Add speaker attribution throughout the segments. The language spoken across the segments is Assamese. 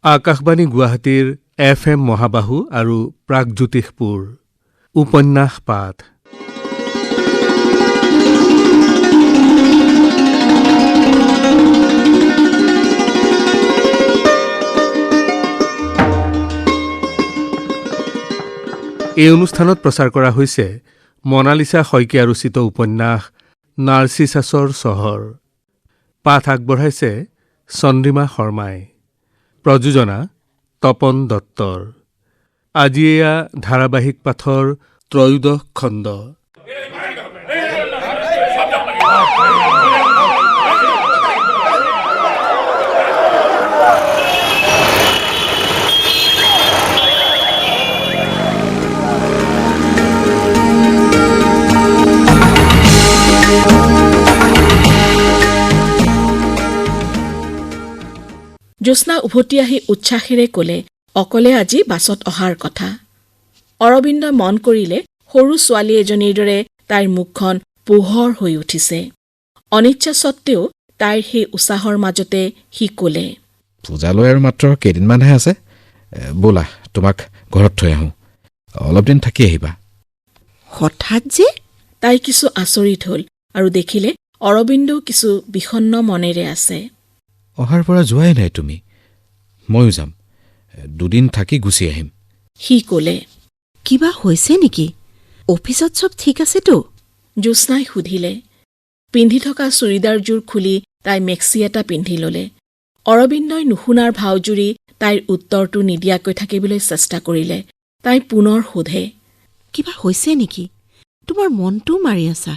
Speaker 1: আকাশবাণী গুৱাহাটীৰ FM মহাবাহু আৰু প্ৰাগজ্যোতিষপুৰ উপন্যাস পাঠ। এই অনুষ্ঠানত প্ৰচাৰ কৰা হৈছে মনালিছা শইকীয়া ৰচিত উপন্যাস নাৰ্চিছাছৰ চহৰ। পাঠ আগবঢ়াইছে চন্দ্ৰিমা শৰ্মাই। প্ৰযোজনা তপন দত্তৰ। আজি এয়া ধাৰাবাহিক পাঠৰ ত্ৰয়োদশ খণ্ড।
Speaker 2: জ্যোৎস্না উভতি আহি উৎসাহেৰে কলে, অকলে আজি বাছত অহাৰ কথা। অৰবিন্দ মন কৰিলে সৰু ছোৱালী এজনীৰ দৰে তাইৰ মুখখন পোহৰ হৈ উঠিছে। অনিচ্ছা সত্ত্বেও তাইৰ সেই উৎসাহৰ মাজতে সি কলে,
Speaker 3: পূজালৈ আৰু মাত্ৰ কেইদিনমানহে আছে, ব'লা তোমাক ঘৰত থৈ আহোঁ, অলপ দিন থাকি আহিবা।
Speaker 2: হঠাৎ যে? তাই কিছু আচৰিত হল আৰু দেখিলে অৰবিন্দও কিছু বিষণ্ণ মনেৰে আছে।
Speaker 3: অহাৰ পৰা যোৱাই নাই তুমি, ময়ো যাম, দুদিন থাকি গুচি আহিম।
Speaker 2: সি কলে,
Speaker 4: কিবা হৈছে নেকি? অফিচত চব ঠিক আছেতো?
Speaker 2: জ্যোৎস্নাই সুধিলে। পিন্ধি থকা চুৰিদাৰযোৰ খুলি তাই মেক্সি এটা পিন্ধি ললে। অৰবিন্দই নুশুনাৰ ভাওজুৰি তাইৰ উত্তৰটো নিদিয়াকৈ থাকিবলৈ চেষ্টা কৰিলে। তাই পুনৰ সোধে,
Speaker 4: কিবা হৈছে নেকি? তোমাৰ মনটো মাৰি আছা।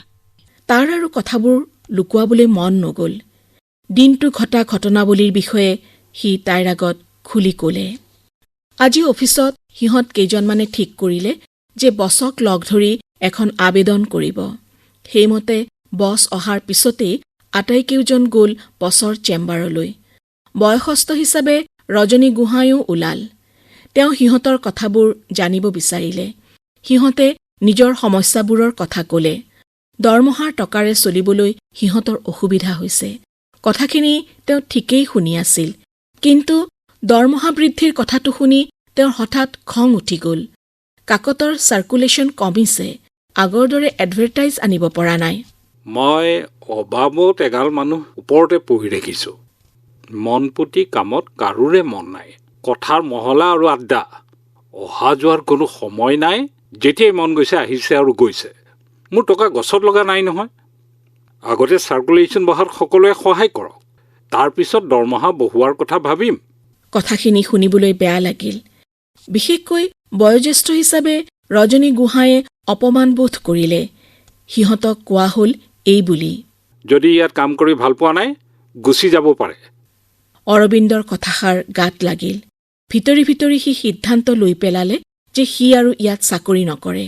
Speaker 2: তাৰ আৰু কথাবোৰ লুকুৱাবলৈ মন নগল। দিনটো ঘটা ঘটনাৱলীৰ বিষয়ে সি তাইৰ আগত খুলি কলে। আজি অফিচত সিহঁত কেইজনমানে ঠিক কৰিলে যে বছক লগ ধৰি এখন আবেদন কৰিব। সেইমতে বছ অহাৰ পিছতেই আটাইকেইজন গ'ল বছৰ চেম্বাৰলৈ। বয়সস্থ হিচাপে ৰজনী গোহাঁইও ওলাল। তেওঁ সিহঁতৰ কথাবোৰ জানিব বিচাৰিলে। সিহঁতে নিজৰ সমস্যাবোৰৰ কথা কলে। দৰমহাৰ টকাৰে চলিবলৈ সিহঁতৰ অসুবিধা হৈছে। কথাখিনি তেওঁ ঠিকেই শুনি আছিল, কিন্তু দৰমহা বৃদ্ধিৰ কথাটো শুনি তেওঁৰ হঠাৎ খং উঠি গ'ল। কাকতৰ চাৰ্কুলেশ্যন কমিছে, আগৰ দৰে এডভাৰটাইজ আনিব পৰা নাই।
Speaker 5: মই অভাৱত এগাল মানুহ ওপৰতে পঢ়ি দেখিছোঁ। মন পুতি কামত কাৰোৰে মন নাই। কথাৰ মহলা আৰু আড্ডা, অহা যোৱাৰ কোনো সময় নাই। যেতিয়াই মন গৈছে আহিছে আৰু গৈছে। মোৰ টকা গছত লগা নাই নহয়। আগতে চাৰ্কুলেশ্যন বঢ়াত সকলোৱে সহায় কৰক, তাৰপিছত দৰমহা বঢ়োৱাৰ কথা ভাবিম।
Speaker 2: কথাখিনি শুনিবলৈ বেয়া লাগিল। বিশেষকৈ বয়োজ্যেষ্ঠ হিচাপে ৰজনী গোহাঁয়ে অপমানবোধ কৰিলে। সিহঁতক কোৱা হল এই বুলি,
Speaker 5: যদি ইয়াত কাম কৰি ভাল পোৱা নাই গুচি যাব পাৰে।
Speaker 2: অৰবিন্দৰ কথাষাৰ গাত লাগিল। ভিতৰি ভিতৰি সি সিদ্ধান্ত লৈ পেলালে যে সি আৰু ইয়াত চাকৰি নকৰে।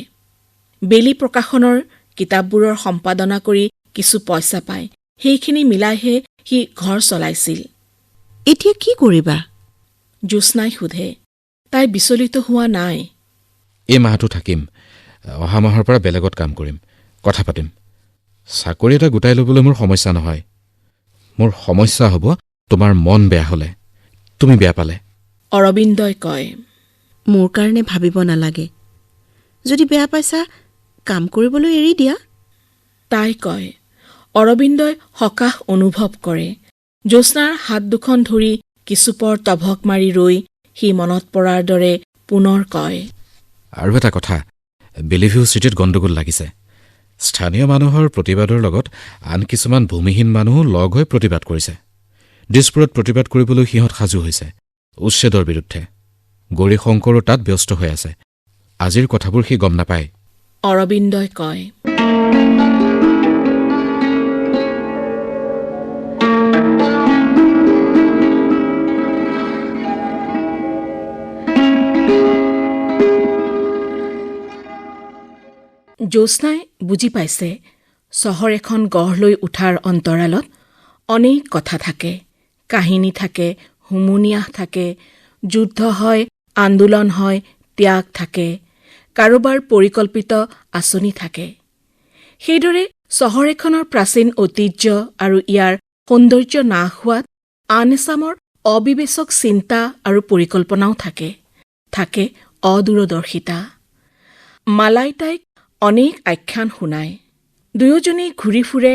Speaker 2: বেলি প্ৰকাশনৰ কিতাপবোৰৰ সম্পাদনা কৰি কিছু পইচা পায়, সেইখিনি মিলাইহে সি ঘৰ চলাইছিল।
Speaker 4: এতিয়া কি কৰিবা?
Speaker 2: জ্যোৎস্নাই সোধে। তাই বিচলিত হোৱা নাই।
Speaker 3: এই মাহটো থাকিম, অহা মাহৰ পৰা বেলেগত কাম কৰিম, কথা পাতিম। চাকৰি এটা গোটাই ল'বলৈ মোৰ সমস্যা নহয়। মোৰ সমস্যা হ'ব তোমাৰ মন বেয়া হ'লে, তুমি বেয়া পালে।
Speaker 2: অৰবিন্দই কয়,
Speaker 4: মোৰ কাৰণে ভাবিব নালাগে। যদি বেয়া পাইছা, কাম কৰিবলৈ এৰি দিয়া।
Speaker 2: তাই কয়। অৰবিন্দই সকাহ অনুভৱ কৰে। জ্যোৎস্নাৰ হাত দুখন ধৰি কিছুপৰ টভক মাৰি ৰৈ সি মনত পৰাৰ দৰে পুনৰ কয়,
Speaker 3: আৰু এটা কথা, বেলিভিউ চিটিত গণ্ডগোল লাগিছে। স্থানীয় মানুহৰ প্ৰতিবাদৰ লগত আন কিছুমান ভূমিহীন মানুহো লগ হৈ প্ৰতিবাদ কৰিছে। দিছপুৰত প্ৰতিবাদ কৰিবলৈ সিহঁত সাজু হৈছে, উচ্ছেদৰ বিৰুদ্ধে। গৌৰী শংকৰো তাত ব্যস্ত হৈ আছে। আজিৰ কথাবোৰ সি গম নাপায়।
Speaker 2: অৰবিন্দই কয়, জ্যোৎস্নাই বুজি পাইছে, চহৰ এখন গঢ় লৈ উঠাৰ অন্তৰালত অনেক কথা থাকে, কাহিনী থাকে, হুমুনিয়াহ থাকে, যুদ্ধ হয়, আন্দোলন হয়, ত্যাগ থাকে, কাৰোবাৰ পৰিকল্পিত আঁচনি থাকে। সেইদৰে চহৰ এখনৰ প্ৰাচীন ঐতিহ্য আৰু ইয়াৰ সৌন্দৰ্য নাশ হোৱাত আন এচামৰ অবিবেচক চিন্তা আৰু পৰিকল্পনাও থাকে অদূৰদৰ্শিতা। মালাই তাইক অনেক আখ্যান শুনায়। দুয়োজনেই ঘূৰি ফুৰে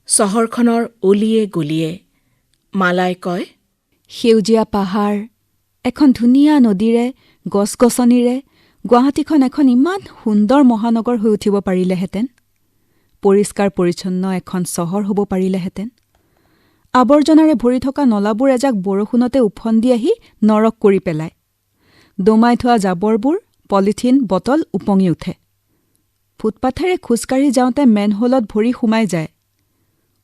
Speaker 2: চহৰখনৰ অলিয়ে গলিয়ে। মালাই কয়,
Speaker 6: সেউজীয়া পাহাৰ, এখন ধুনীয়া নদীৰে, গছ-গছনিৰে গুৱাহাটীখন এখন ইমান সুন্দৰ মহানগৰ হৈ উঠিব পাৰিলেহেঁতেন। পৰিষ্কাৰ পৰিচ্ছন্ন এখন চহৰ হ'ব পাৰিলেহেঁতেন। আৱৰ্জনাৰে ভৰি থকা নলাবোৰ এজাক বৰষুণতে উফন্দি আহি নৰক কৰি পেলায়। দমাই থোৱা জাবৰবোৰ, পলিথিন, বটল উপঙি উঠে। ফুটপাথেৰে খোজকাঢ়ি যাওঁতে মেনহোলত ভৰি সোমাই যায়।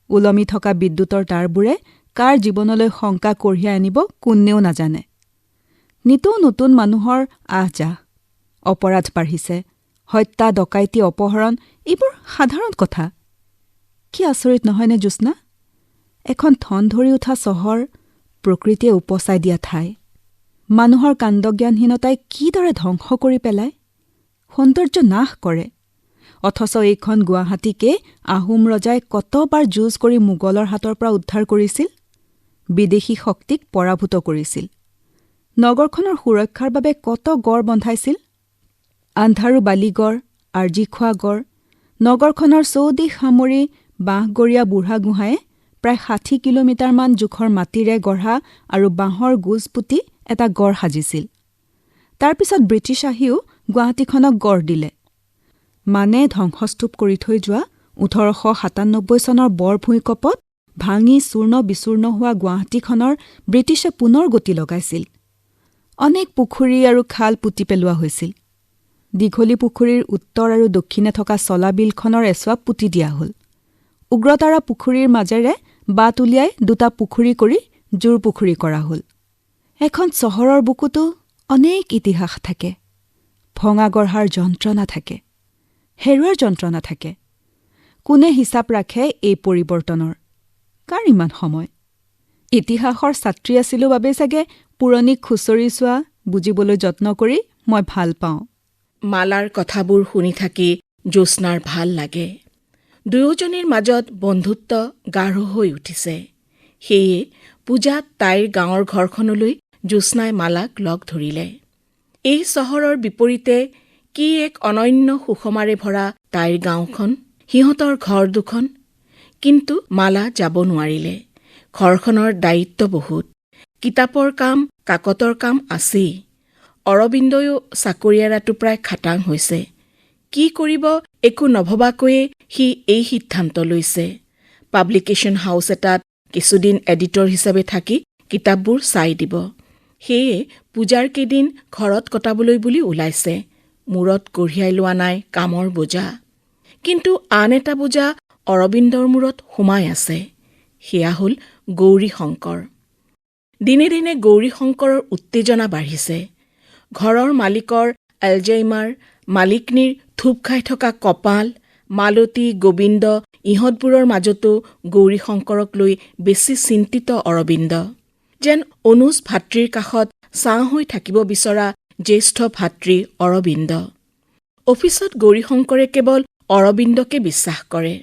Speaker 6: ওলমি থকা বিদ্যুতৰ তাঁৰবোৰে কাৰ জীৱনলৈ শংকা কঢ়িয়াই আনিব কোনেও নাজানে। নিতৌ নতুন মানুহৰ আহ-যাহ, অপৰাধ বাঢ়িছে, হত্যা, ডকাইতি, অপহৰণ, এইবোৰ সাধাৰণ কথা। কি আচৰিত নহয়নে জ্যোৎস্না? এখন ঠন ধৰি উঠা চহৰ, প্ৰকৃতিয়ে উপচাই দিয়া ঠাই। মানুহৰ কাণ্ডজ্ঞানহীনতাই কিদৰে ধ্বংস কৰি পেলায়, সৌন্দৰ্য নাশ কৰে। অথচ এইখন গুৱাহাটীকে আহোম ৰজাই কতবাৰ যুঁজ কৰি মোগলৰ হাতৰ পৰা উদ্ধাৰ কৰিছিল, বিদেশী শক্তিক পৰাভূত কৰিছিল। নগৰখনৰ সুৰক্ষাৰ বাবে কত গড় বন্ধাইছিল। আন্ধাৰু বালিগড়, আৰ্জিখোৱা গড়, নগৰখনৰ চৌদিশ সামৰি বাঁহগৰীয়া বুঢ়াগোহাঁয়ে প্ৰায় ৬০ কিলোমিটাৰমান জোখৰ মাটিৰে গঢ়া আৰু বাঁহৰ গোজ পুতি এটা গড় সাজিছিল। তাৰ পিছত ব্ৰিটিছ আহিও গুৱাহাটীখনক গঢ় দিলে। মানে ধ্বংসস্তূপ কৰি থৈ যোৱা ১৮৯৭ চনৰ বৰ ভূঁইকঁপত ভাঙি চূৰ্ণ বিচূৰ্ণ হোৱা গুৱাহাটীখনৰ ব্ৰিটিছে পুনৰ গতি লগাইছিল। অনেক পুখুৰী আৰু খাল পুতি পেলোৱা হৈছিল। দীঘলী পুখুৰীৰ উত্তৰ আৰু দক্ষিণে থকা চলা বিলখনৰ এচুৱা পুতি দিয়া হ'ল। উগ্ৰতাৰা পুখুৰীৰ মাজেৰে বাট উলিয়াই ২টা পুখুৰী কৰি জোৰ পুখুৰী কৰা হ'ল। এখন চহৰৰ বুকুতো অনেক ইতিহাস থাকে। ভঙা গঢ়াৰ যন্ত্ৰণা থাকে, হেৰুৱাৰ যন্ত্ৰণা থাকে। কোনে হিচাপ ৰাখে এই পৰিৱৰ্তনৰ? কাৰ ইমান সময়? ইতিহাসৰ ছাত্ৰী আছিলোঁ বাবেই চাগে পুৰণিক খুচৰি চোৱা, বুজিবলৈ যত্ন কৰি মই ভাল পাওঁ।
Speaker 2: মালাৰ কথাবোৰ শুনি থাকি জ্যোৎস্নাৰ ভাল লাগে। দুয়োজনীৰ মাজত বন্ধুত্ব গাঢ় হৈ উঠিছে। সেয়ে পূজাত তাইৰ গাঁৱৰ ঘৰখনলৈ জ্যোৎস্নাই মালাক লগ ধৰিলে। এই চহৰৰ বিপৰীতে কি এক অনন্য সুষমাৰে ভৰা তাইৰ গাঁওখন, সিহঁতৰ ঘৰ দুখন। কিন্তু মালা যাব নোৱাৰিলে। ঘৰখনৰ দায়িত্ব বহুত। কিতাপৰ কাম, কাকতৰ কাম আছেই। অৰবিন্দয়ো চাকৰি এৰাটো প্ৰায় খাটাং হৈছে। কি কৰিব একো নভবাকৈয়ে সি এই সিদ্ধান্ত লৈছে। পাব্লিকেশ্যন হাউচ এটাত কিছুদিন এডিটৰ হিচাপে থাকি কিতাপবোৰ চাই দিব। সেয়ে পূজাৰ কেইদিন ঘৰত কটাবলৈ বুলি ওলাইছে। মূৰত কঢ়িয়াই লোৱা নাই কামৰ বোজা। কিন্তু আন এটা বোজা অৰবিন্দৰ মূৰত সোমাই আছে। সেয়া হ'ল গৌৰীশংকৰ। দিনে দিনে গৌৰীশংকৰৰ উত্তেজনা বাঢ়িছে। ঘৰৰ মালিকৰ এলজাইমাৰ, মালিকনীৰ থূপ খাই থকা কপাল, মালতী, গোবিন্দ, ইহঁতবোৰৰ মাজতো গৌৰীশংকৰক লৈ বেছি চিন্তিত অৰবিন্দ। যেন অনুজ ভাতৃৰ কাষত ছাঁ হৈ থাকিব বিচৰা জ্যেষ্ঠ ভাতৃ অৰবিন্দ। অফিচত গৌৰীশংকৰে কেৱল অৰবিন্দকে বিশ্বাস কৰে।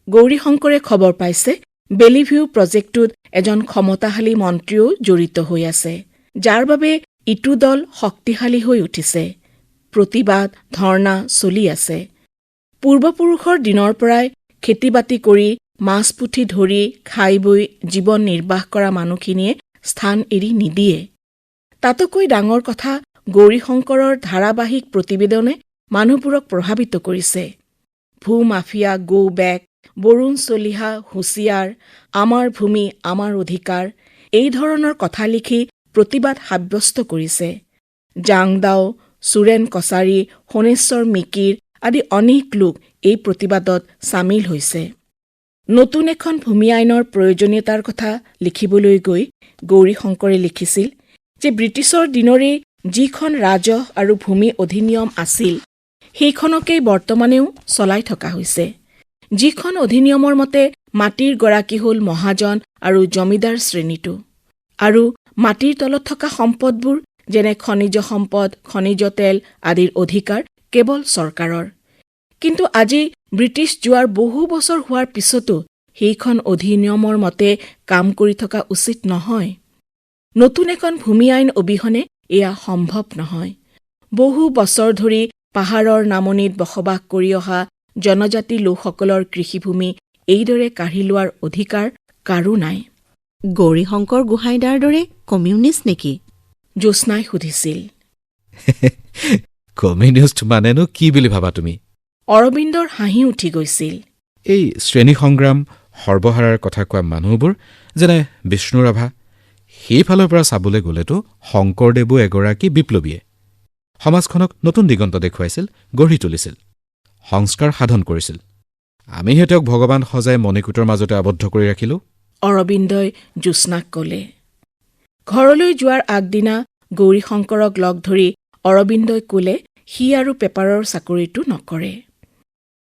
Speaker 2: গৌৰীশংকৰে খবৰ পাইছে বেলিভিউ প্ৰজেক্টটোত এজন ক্ষমতাশালী মন্ত্ৰীও জড়িত হৈ আছে, যাৰ বাবে ইটো দল শক্তিশালী হৈ উঠিছে। প্ৰতিবাদ, ধৰ্ণা চলি আছে। পূৰ্বপুৰুষৰ দিনৰ পৰাই খেতি-বাতি কৰি মাছ পুঠি ধৰি খাই বৈ জীৱন নিৰ্বাহ কৰা মানুহখিনিয়ে স্থান এৰি নিদিয়ে। তাতকৈ ডাঙৰ কথা, গৌৰীশংকৰৰ ধাৰাবাহিক প্ৰতিবেদনে মানুহবোৰক প্ৰভাৱিত কৰিছে। ভূ mafia go back, Barun Chaliha হুঁচিয়াৰ, আমাৰ ভূমি আমাৰ অধিকাৰ, এই ধৰণৰ কথা লিখি প্ৰতিবাদ সাব্যস্ত কৰিছে। জাংদাও, সুৰেন কছাৰী, সোণেশ্বৰ মিকিৰ আদি অনেক লোক এই প্ৰতিবাদত চামিল হৈছে। নতুন এখন ভূমি আইনৰ প্ৰয়োজনীয়তাৰ কথা লিখিবলৈ গৈ গৌৰীশংকৰে লিখিছিল যে ব্ৰিটিছৰ দিনৰেই যিখন ৰাজহ আৰু ভূমি অধিনিয়ম আছিল, সেইখনকেই বৰ্তমানেও চলাই থকা হৈছে। যিখন অধিনিয়মৰ মতে মাটিৰ গৰাকী হ'ল মহাজন আৰু জমিদাৰ শ্ৰেণীটো, আৰু মাটিৰ তলত থকা সম্পদবোৰ যেনে খনিজ সম্পদ, খনিজ তেল আদিৰ অধিকাৰ কেৱল চৰকাৰৰ। কিন্তু আজি ব্ৰিটিছ যোৱাৰ বহু বছৰ হোৱাৰ পিছতো সেইখন অধিনিয়মৰ মতে কাম কৰি থকা উচিত নহয়। নতুন এখন ভূমি আইন অবিহনে এয়া সম্ভৱ নহয়। বহু বছৰ ধৰি পাহাৰৰ নামনিত বসবাস কৰি অহা জনজাতি লোকসকলৰ কৃষিভূমি এইদৰে কাঢ়ি লোৱাৰ অধিকাৰ কাৰো নাই।
Speaker 4: গৌৰীশংকৰ গোহাঁইদাৰ দৰে কমিউনিষ্ট নেকি?
Speaker 2: জ্যোৎস্নাই সুধিছিল।
Speaker 3: কমিউনিষ্ট মানেনো কি বুলি ভাবা তুমি?
Speaker 2: অৰবিন্দৰ হাঁহি উঠি গৈছিল।
Speaker 3: এই শ্ৰেণী সংগ্ৰাম সৰ্বহাৰাৰ কথা কোৱা মানুহবোৰ যেনে বিষ্ণুৰাভা, সেইফালৰ পৰা চাবলৈ গ'লেতো শংকৰদেৱো এগৰাকী বিপ্লৱীয়ে। সমাজখনক নতুন দিগন্ত দেখুৱাইছিল, গঢ়ি তুলিছিল, সংস্কাৰ সাধন কৰিছিল। আমিহে তেওঁক ভগৱান সজাই মণিকূটৰ মাজতে আবদ্ধ কৰি ৰাখিলোঁ।
Speaker 2: অৰবিন্দই জ্যোৎস্নাক ক'লে। ঘৰলৈ যোৱাৰ আগদিনা গৌৰীশংকৰক লগ ধৰি অৰবিন্দই ক'লে সি আৰু পেপাৰৰ চাকৰিটো নকৰে।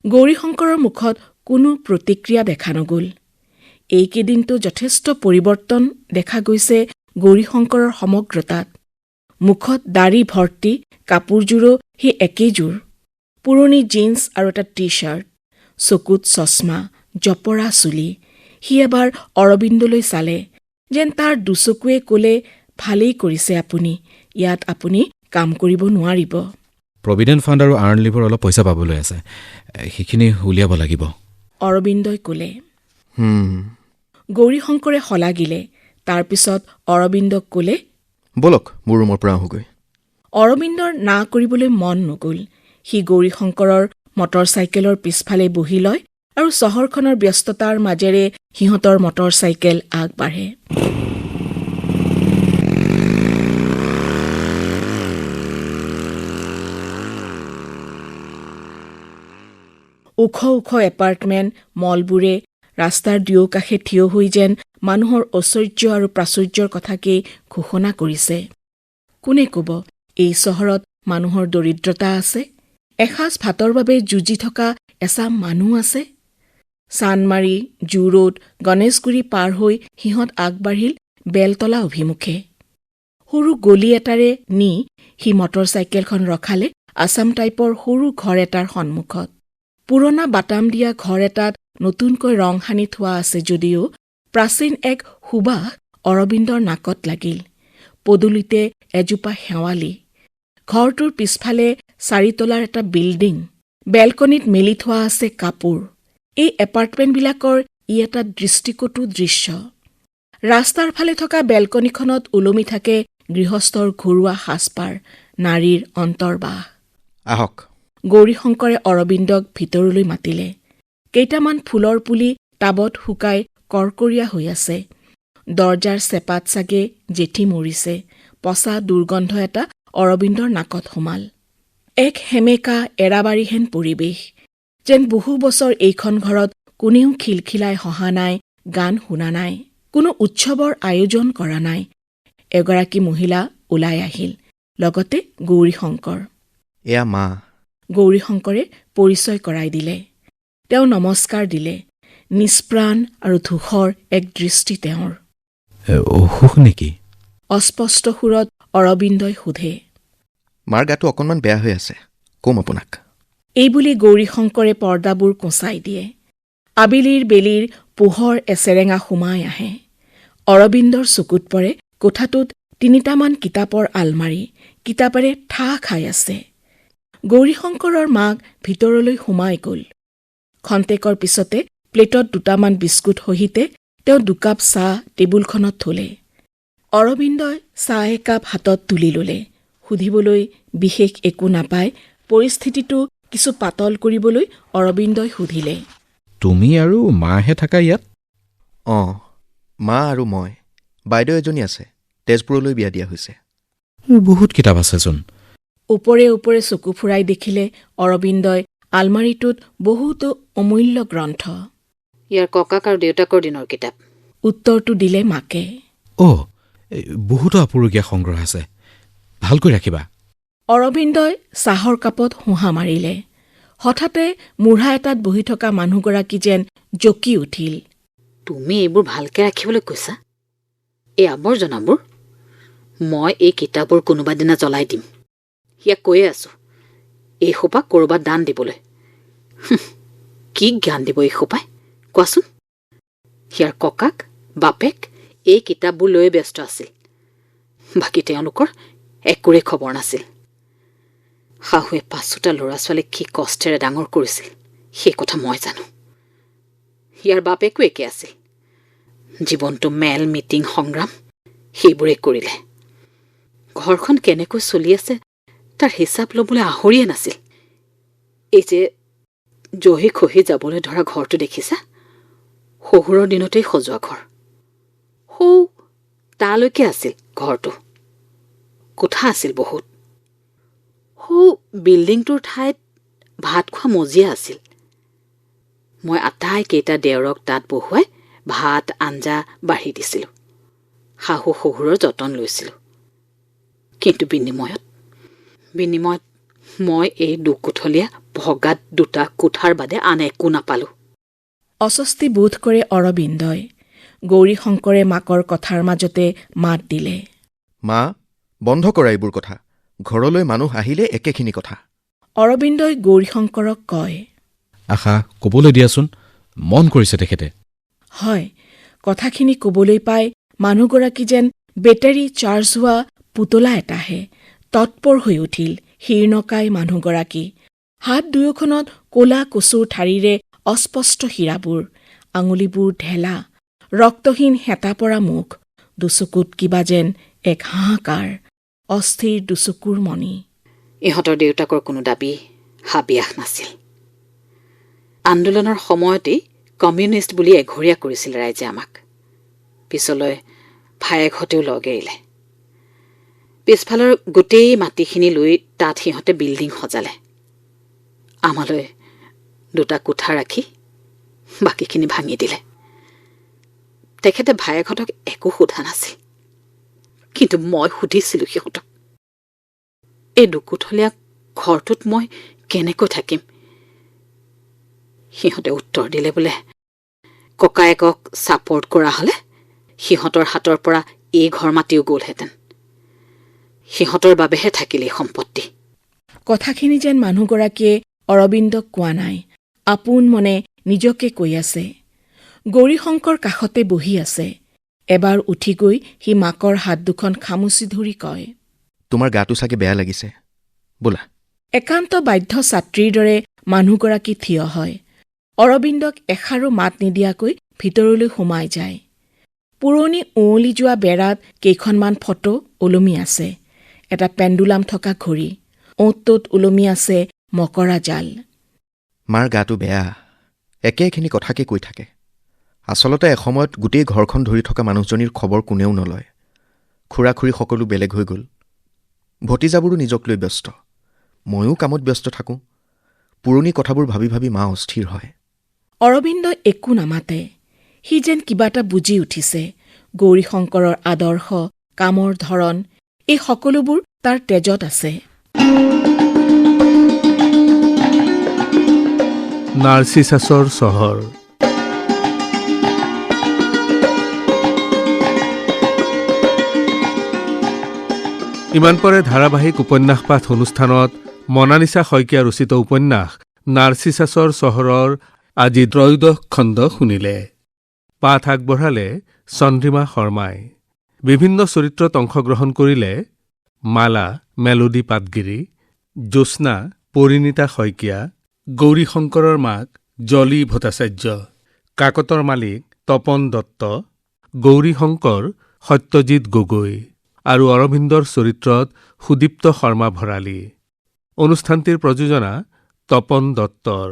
Speaker 2: গৌৰীশংকৰৰ মুখত কোনো প্ৰতিক্ৰিয়া দেখা নগ'ল। এইকেইদিনটো যথেষ্ট পৰিৱৰ্তন দেখা গৈছে গৌৰীশংকৰৰ সমগ্ৰতাত। মুখত দাড়ি ভৰ্তি, কাপোৰযোৰো সেই একেইযোৰ, পুৰণি জিন্স আৰু এটা টি চাৰ্ট, চকুত চশমা, জপৰা চুলি। সি এবাৰ অৰবিন্দলৈ চালে, যেন তাৰ দুচকুৱে ক'লে, ভালেই কৰিছে আপুনি, ইয়াত আপুনি কাম কৰিব নোৱাৰিব।
Speaker 3: প্ৰভিডেণ্ট ফাণ্ড আৰু আৰ্ণ লিভৰ অলপ পইচা পাবলৈ আছে, সেইখিনি উলিয়াব লাগিব,
Speaker 2: অৰবিন্দই ক'লে। গৌৰীশংকৰে শলাগিলে। তাৰপিছত অৰবিন্দক ক'লে,
Speaker 7: বলক মোৰ ৰুমৰ পৰা আহোগৈ।
Speaker 2: অৰবিন্দৰ না কৰিবলৈ মন নগ'ল। সি গৌৰীশংকৰৰ মটৰ চাইকেলৰ পিছফালে বহি লয় আৰু চহৰখনৰ ব্যস্ততাৰ মাজেৰে সিহঁতৰ মটৰ চাইকেল আগবাঢ়ে। ওখ ওখ এপাৰ্টমেণ্ট, মলবোৰে ৰাস্তাৰ দুয়োকাষে থিয় হৈ যেন মানুহৰ ঐশ্বৰ্য আৰু প্ৰাচুৰ্যৰ কথাকেই ঘোষণা কৰিছে। কোনে ক'ব এই চহৰত মানুহৰ দৰিদ্ৰতা আছে? এসাঁজ ভাতৰ বাবে যুঁজি থকা এচাম মানুহ আছে। চানমাৰি, জু ৰোড, গণেশগুৰি পাৰ হৈ সিহঁত আগবাঢ়িল বেলতলা অভিমুখে। সৰু গলি এটাৰে নি সি মটৰ চাইকেলখন ৰখালে আছাম টাইপৰ সৰু ঘৰ এটাৰ সন্মুখত। পুৰণা বাটাম দিয়া ঘৰ এটাত নতুনকৈ ৰং সানি থোৱা আছে যদিও প্ৰাচীন এক সুবাস অৰবিন্দৰ নাকত লাগিল। পদূলিতে এজোপা শেৱালি। ঘৰটোৰ পিছফালে 4 তলাৰ এটা বিল্ডিং। বেলকনিত মেলি থোৱা আছে কাপোৰ। এই এপাৰ্টমেণ্টবিলাকৰ ই এটা দৃষ্টিকটু দৃশ্য। ৰাস্তাৰ ফালে থকা বেলকনিখনত ওলমি থাকে গৃহস্থৰ ঘৰুৱা সাজপাৰ, নাৰীৰ অন্তৰ্বাস।
Speaker 7: আহক।
Speaker 2: গৌৰীশংকৰে অৰবিন্দক ভিতৰলৈ মাতিলে। কেইটামান ফুলৰ পুলি টাবত শুকাই কৰ্কৰীয়া হৈ আছে। দৰজাৰ চেপাত চাগে জেঠি মৰিছে। পচা দুৰ্গন্ধ এটা অৰবিন্দৰ নাকত সোমাল। এক সেমেকা এৰাবাৰীহেন পৰিৱেশ, যেন বহু বছৰ এইখন ঘৰত কোনেও খিলখিলাই হহা নাই, গান শুনা নাই, কোনো উৎসৱৰ আয়োজন কৰা নাই। এগৰাকী মহিলা ওলাই আহিল, লগতে গৌৰীশংকৰ।
Speaker 7: এয়া মা।
Speaker 2: গৌৰীশংকৰে পৰিচয় কৰাই দিলে। তেওঁ নমস্কাৰ দিলে। নিষ্প্ৰাণ আৰু ধূসৰ এক দৃষ্টি তেওঁৰ।
Speaker 3: অসুখ নেকি?
Speaker 2: অস্পষ্ট সুৰত অৰবিন্দই সোধে।
Speaker 7: মাৰ গাটো অকণমান বেয়া হৈ আছে, কম আপোনাক।
Speaker 2: এইবুলি গৌৰীশংকৰে পৰ্দাবোৰ কোঁচাই দিয়ে। আবেলিৰ বেলিৰ পোহৰ এচেৰেঙা সোমাই আহে। অৰবিন্দৰ চকুত পৰে কোঠাটোত 3টামান কিতাপৰ আলমাৰি, কিতাপেৰে ঠাহ খাই আছে। গৌৰীশংকৰৰ মাক ভিতৰলৈ সোমাই গ'ল। খন্তেকৰ পিছতে প্লেটত 2টামান বিস্কুট সহিতে তেওঁ 2 কাপ চাহ টেবুলখনত থলে। অৰবিন্দই চাহ একাপ হাতত তুলি ললে। সুধিবলৈ বিশেষ একো নাপাই পৰিস্থিতিটো কিছু পাতল কৰিবলৈ অৰবিন্দই সুধিলে,
Speaker 3: তুমি আৰু মাহে থাকা ইয়াত?
Speaker 7: অঁ, মা আৰু মই। বাইদেউ এজনী আছে, তেজপুৰলৈ বিয়া দিয়া হৈছে।
Speaker 3: বহুত কিতাপ আছেচোন।
Speaker 2: ওপৰে ওপৰে চকু ফুৰাই দেখিলে অৰবিন্দই আলমাৰিটোত বহুতো অমূল্য গ্ৰন্থ।
Speaker 8: ইয়াৰ ককাক আৰু দেউতাকৰ দিনৰ কিতাপ।
Speaker 2: উত্তৰটো দিলে মাকে।
Speaker 3: বহুতো আপুৰুগীয়া সংগ্ৰহ আছে, ভালকৈ ৰাখিবা।
Speaker 2: অৰবিন্দই চাহৰ কাপত হোহা মাৰিলে। হঠাতে মূঢ়া এটাত বহি থকা মানুহগৰাকী যেন জকি উঠিল।
Speaker 8: তুমি এইবোৰ ভালকৈ ৰাখিবলৈ কৈছা? এই আৱৰ্জনাবোৰ? মই এই কিতাপবোৰ কোনোবা দিনা জ্বলাই দিম। ইয়াক কৈয়ে আছো, এই সোপা ক'ৰবাত দান দিবলৈ। কি জ্ঞান দিব এই সোপাই, কোৱাচোন? ইয়াৰ ককাক বাপেক এই কিতাপবোৰ লৈয়ে ব্যস্ত আছিল। বাকী তেওঁলোকৰ একোৰে খবৰ নাছিল। শাহুৱে 5টা ল'ৰা ছোৱালীক কি কষ্টেৰে ডাঙৰ কৰিছিল সেই কথা মই জানো। ইয়াৰ বাপেকো একে আছিল। জীৱনটো মেল মিটিং সংগ্ৰাম সেইবোৰে কৰিলে। ঘৰখন কেনেকৈ চলি আছে তাৰ হিচাপ ল'বলৈ আহৰিয়ে নাছিল। এই যে জহি খহি যাবলৈ ধৰা ঘৰটো দেখিছা, শহুৰৰ দিনতেই সজোৱা ঘৰ। তালৈকে আছিল ঘৰটো। কোঠা আছিল বহুত। বিল্ডিংটোৰ ঠাইত ভাত খোৱা মজিয়া আছিল। মই আটাইকেইটা দেওৰক তাত বহুৱাই ভাত আঞ্জা বাঢ়ি দিছিলোঁ। শাহু শহুৰৰ যতন লৈছিলোঁ। কিন্তু বিনিময়ত মই এই দুকোঠলীয়া ভগাত 2টা কোঠাৰ বাদে আন একো নাপালোঁ।
Speaker 2: অস্বস্তি বোধ কৰে অৰবিন্দই। গৌৰীশংকৰে মাকৰ কথাৰ মাজতে মাত দিলে।
Speaker 7: মা, বন্ধ কৰা এইবোৰ কথা। ঘৰলৈ মানুহ আহিলে একেখিনি কথা।
Speaker 2: অৰবিন্দই গৌৰীশংকৰক কয়,
Speaker 3: আশা, ক'বলৈ দিয়াচোন, মন কৰিছে তেখেতে।
Speaker 2: হয়, কথাখিনি কবলৈ পাই মানুহগৰাকী যেন বেটাৰী চাৰ্জ হোৱা পুতলা এটাহে তৎপৰ হৈ উঠিল। শীৰ্ণকায় মানুহগৰাকী। হাত দুয়োখনত ক'লা কচুৰ ঠাৰিৰে অস্পষ্ট শিৰাবোৰ, আঙুলিবোৰ ঢেলা, ৰক্তহীন হেতা পৰা মুখ, দুচকুত কিবা যেন এক হাহাকাৰ, অস্থিৰ দুচকুৰ মণি।
Speaker 8: ইহঁতৰ দেউতাকৰ কোনো দাবী হাবিয়াস নাছিল। আন্দোলনৰ সময়তেই কমিউনিষ্ট বুলি এঘৰীয়া কৰিছিল ৰাইজে আমাক। পিছলৈ ভায়েকহঁতেও লগ এৰিলে। পিছফালৰ গোটেই মাটিখিনি লৈ তাত সিহঁতে বিল্ডিং সজালে। আমালৈ 2টা কোঠা ৰাখি বাকীখিনি ভাঙি দিলে। তেখেতে ভায়েকহঁতক একো সোধা নাছিল। কিন্তু মই সুধিছিলোঁ সিহঁতক, এই দুকোঠলীয়া ঘৰটোত মই কেনেকৈ থাকিম? সিহঁতে উত্তৰ দিলে বোলে, ককায়েকক ছাপৰ্ট কৰা হ'লে সিহঁতৰ হাতৰ পৰা এই ঘৰ মাতিও গ'লহেঁতেন। সিহঁতৰ বাবেহে থাকিল এই সম্পত্তি।
Speaker 2: কথাখিনি যেন মানুহগৰাকীয়ে অৰবিন্দক কোৱা নাই, আপোন মনে নিজকে কৈ আছে। গৌৰীশংকৰ কাষতে বহি আছে। এবাৰ উঠি গৈ সি মাকৰ হাত দুখন খামুচি ধৰি কয়,
Speaker 7: তোমাৰ গাটো চাগে বেয়া লাগিছে, বোলা।
Speaker 2: একান্ত বাধ্য ছাত্ৰীৰ দৰে মানুহগৰাকী থিয় হয়। অৰবিন্দক এষাৰো মাত নিদিয়াকৈ ভিতৰলৈ সোমাই যায়। পুৰণি উঁৱলি যোৱা বেৰাত কেইখনমান ফটো ওলমি আছে। এটা পেণ্ডুলাম থকা ঘড়ী, অ'ত-ত'ত ওলমি আছে মকৰা জাল।
Speaker 7: মাৰ গাটো বেয়া, একেখিনি কথাকে কৈ থাকে। আচলতে এসময়ত গোটেই ঘৰখন ধৰি থকা মানুহজনীৰ খবৰ কোনেও নলয়। খুৰা খুৰী সকলো বেলেগ হৈ গ'ল। ভতিজাবোৰো নিজক লৈ ব্যস্ত। ময়ো কামত ব্যস্ত থাকোঁ। পুৰণি কথাবোৰ ভাবি ভাবি মা অস্থিৰ হয়।
Speaker 2: অৰবিন্দই একো নামাতে। সি যেন কিবা এটা বুজি উঠিছে। গৌৰীশংকৰৰ আদৰ্শ, কামৰ ধৰণ, এই সকলোবোৰ তাৰ তেজত আছে।
Speaker 1: নাৰ্চিছাছৰ চহৰ। ইমান পৰে ধাৰাবাহিক উপন্যাস পাঠ অনুষ্ঠানত মনালিছা শইকীয়া ৰচিত উপন্যাস নাৰ্চিছাছৰ চহৰৰ আজি 'ত্ৰয়োদশ খণ্ড শুনিলে। পাঠ আগবঢ়ালে চন্দ্ৰিমা শৰ্মাই। বিভিন্ন চৰিত্ৰত অংশগ্ৰহণ কৰিলে মালা মেলোডী পাটগিৰি, জ্যোৎস্না পৰিণীতা শইকীয়া, গৌৰীশংকৰৰ মাক জলি ভট্টাচাৰ্য, কাকতৰ মালিক তপন দত্ত, গৌৰীশংকৰ সত্যজিৎ গগৈ আৰু অৰবিন্দৰ চৰিত্ৰত সুদীপ্ত শৰ্মা ভৰালী। অনুষ্ঠানটিৰ প্ৰযোজনা তপন দত্তৰ।